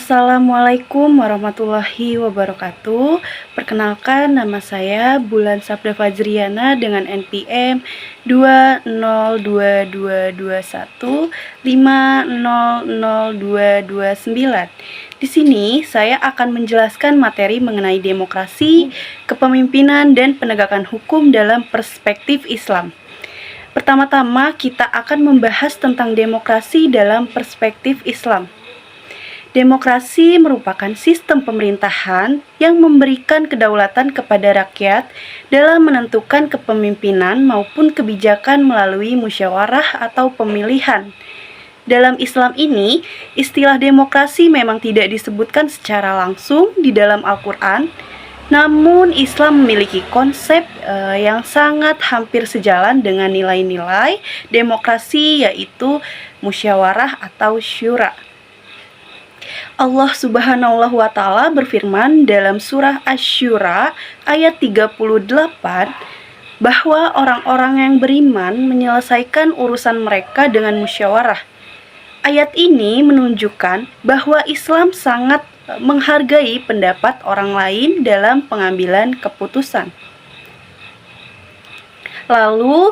Assalamualaikum warahmatullahi wabarakatuh. Perkenalkan, nama saya Bulan Sabda Fajriana dengan NPM 2002221500229. Di sini saya akan menjelaskan materi mengenai demokrasi, kepemimpinan, dan penegakan hukum dalam perspektif Islam. Pertama-tama, kita akan membahas tentang demokrasi dalam perspektif Islam. Demokrasi merupakan sistem pemerintahan yang memberikan kedaulatan kepada rakyat dalam menentukan kepemimpinan maupun kebijakan melalui musyawarah atau pemilihan. Dalam Islam ini, istilah demokrasi memang tidak disebutkan secara langsung di dalam Al-Quran, namun Islam memiliki konsep yang sangat hampir sejalan dengan nilai-nilai demokrasi, yaitu musyawarah atau syura. Allah Subhanahu wa Ta'ala berfirman dalam surah Asy-Syura ayat 38 bahwa orang-orang yang beriman menyelesaikan urusan mereka dengan musyawarah. Ayat ini menunjukkan bahwa Islam sangat menghargai pendapat orang lain dalam pengambilan keputusan. Lalu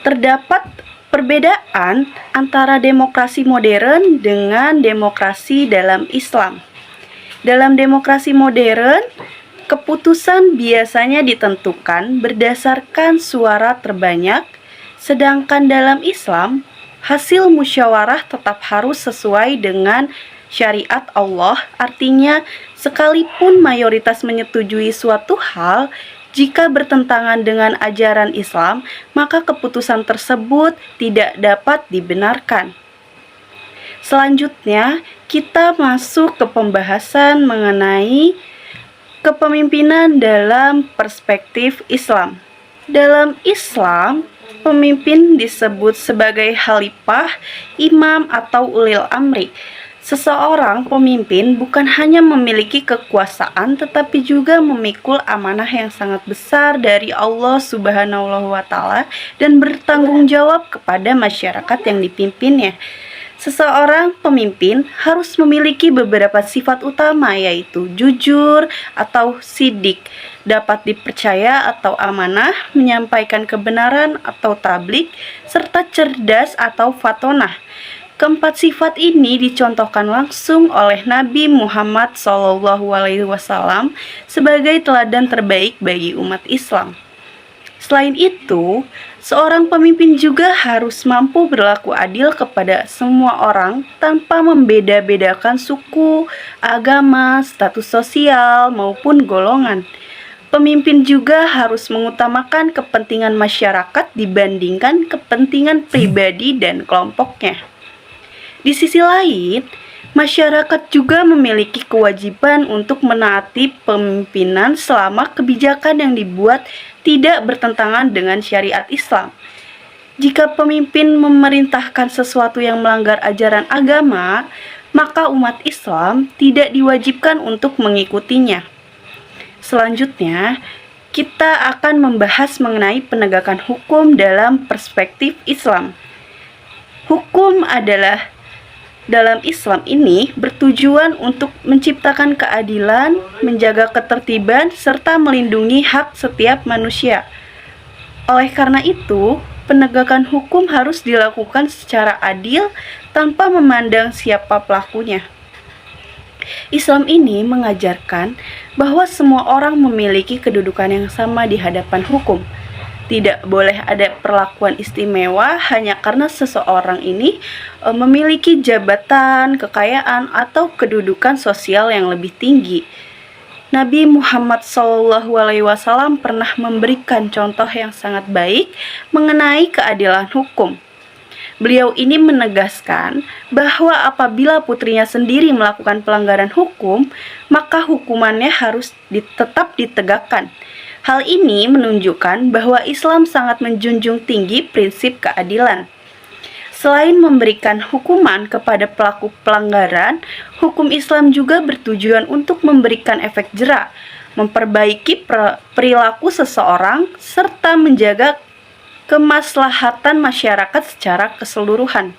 terdapat perbedaan antara demokrasi modern dengan demokrasi dalam Islam. Dalam demokrasi modern, keputusan biasanya ditentukan berdasarkan suara terbanyak, sedangkan dalam Islam, hasil musyawarah tetap harus sesuai dengan syariat Allah. Artinya, sekalipun mayoritas menyetujui suatu hal, jika bertentangan dengan ajaran Islam, maka keputusan tersebut tidak dapat dibenarkan. Selanjutnya, kita masuk ke pembahasan mengenai kepemimpinan dalam perspektif Islam. Dalam Islam, pemimpin disebut sebagai khalifah, imam, atau ulil amri. Seseorang pemimpin bukan hanya memiliki kekuasaan, tetapi juga memikul amanah yang sangat besar dari Allah Subhanahu wa Ta'ala dan bertanggung jawab kepada masyarakat yang dipimpinnya. Seseorang pemimpin harus memiliki beberapa sifat utama, yaitu jujur atau sidik, dapat dipercaya atau amanah, menyampaikan kebenaran atau tablik, serta cerdas atau fatonah. Keempat sifat ini dicontohkan langsung oleh Nabi Muhammad SAW sebagai teladan terbaik bagi umat Islam. Selain itu, seorang pemimpin juga harus mampu berlaku adil kepada semua orang tanpa membeda-bedakan suku, agama, status sosial, maupun golongan. Pemimpin juga harus mengutamakan kepentingan masyarakat dibandingkan kepentingan pribadi dan kelompoknya. Di sisi lain, masyarakat juga memiliki kewajiban untuk menaati pemimpinan selama kebijakan yang dibuat tidak bertentangan dengan syariat Islam. Jika pemimpin memerintahkan sesuatu yang melanggar ajaran agama, maka umat Islam tidak diwajibkan untuk mengikutinya. Selanjutnya, kita akan membahas mengenai penegakan hukum dalam perspektif Islam. Hukum adalah dalam Islam ini bertujuan untuk menciptakan keadilan, menjaga ketertiban, serta melindungi hak setiap manusia. Oleh karena itu, penegakan hukum harus dilakukan secara adil tanpa memandang siapa pelakunya. Islam ini mengajarkan bahwa semua orang memiliki kedudukan yang sama di hadapan hukum. Tidak boleh ada perlakuan istimewa hanya karena seseorang ini memiliki jabatan, kekayaan, atau kedudukan sosial yang lebih tinggi. Nabi Muhammad SAW pernah memberikan contoh yang sangat baik mengenai keadilan hukum. Beliau ini menegaskan bahwa apabila putrinya sendiri melakukan pelanggaran hukum, maka hukumannya harus tetap ditegakkan. Hal ini menunjukkan bahwa Islam sangat menjunjung tinggi prinsip keadilan. Selain memberikan hukuman kepada pelaku pelanggaran, hukum Islam juga bertujuan untuk memberikan efek jera, memperbaiki perilaku seseorang, serta menjaga kemaslahatan masyarakat secara keseluruhan.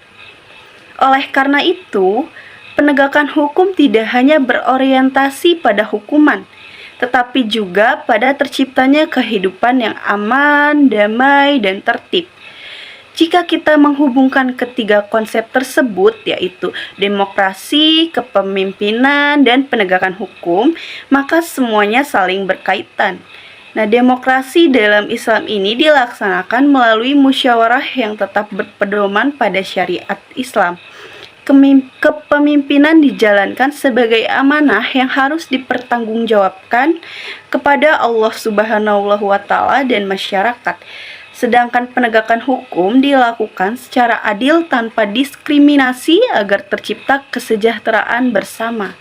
Oleh karena itu, Penegakan hukum tidak hanya berorientasi pada hukuman, tetapi juga pada terciptanya kehidupan yang aman, damai, dan tertib. Jika kita menghubungkan ketiga konsep tersebut, yaitu demokrasi, kepemimpinan, dan penegakan hukum, maka semuanya saling berkaitan. Nah, demokrasi dalam Islam ini dilaksanakan melalui musyawarah yang tetap berpedoman pada syariat Islam. Kepemimpinan dijalankan sebagai amanah yang harus dipertanggungjawabkan kepada Allah Subhanahu wa Ta'ala dan masyarakat. Sedangkan penegakan hukum dilakukan secara adil tanpa diskriminasi agar tercipta kesejahteraan bersama.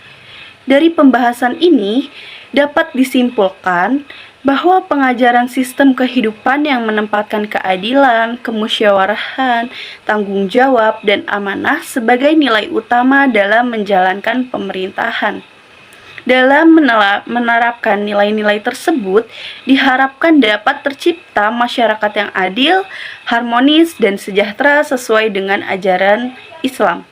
Dari pembahasan ini dapat disimpulkan bahwa pengajaran sistem kehidupan yang menempatkan keadilan, kemusyawarahan, tanggung jawab, dan amanah sebagai nilai utama dalam menjalankan pemerintahan. Dalam menerapkan nilai-nilai tersebut, diharapkan dapat tercipta masyarakat yang adil, harmonis, dan sejahtera sesuai dengan ajaran Islam.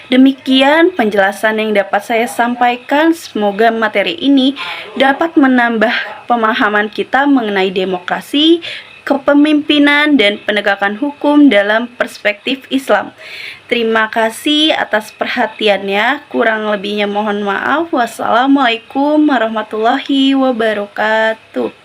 Demikian penjelasan yang dapat saya sampaikan. Semoga materi ini dapat menambah pemahaman kita mengenai demokrasi, kepemimpinan, dan penegakan hukum dalam perspektif Islam. Terima kasih atas perhatiannya. Kurang lebihnya mohon maaf. Wassalamualaikum warahmatullahi wabarakatuh.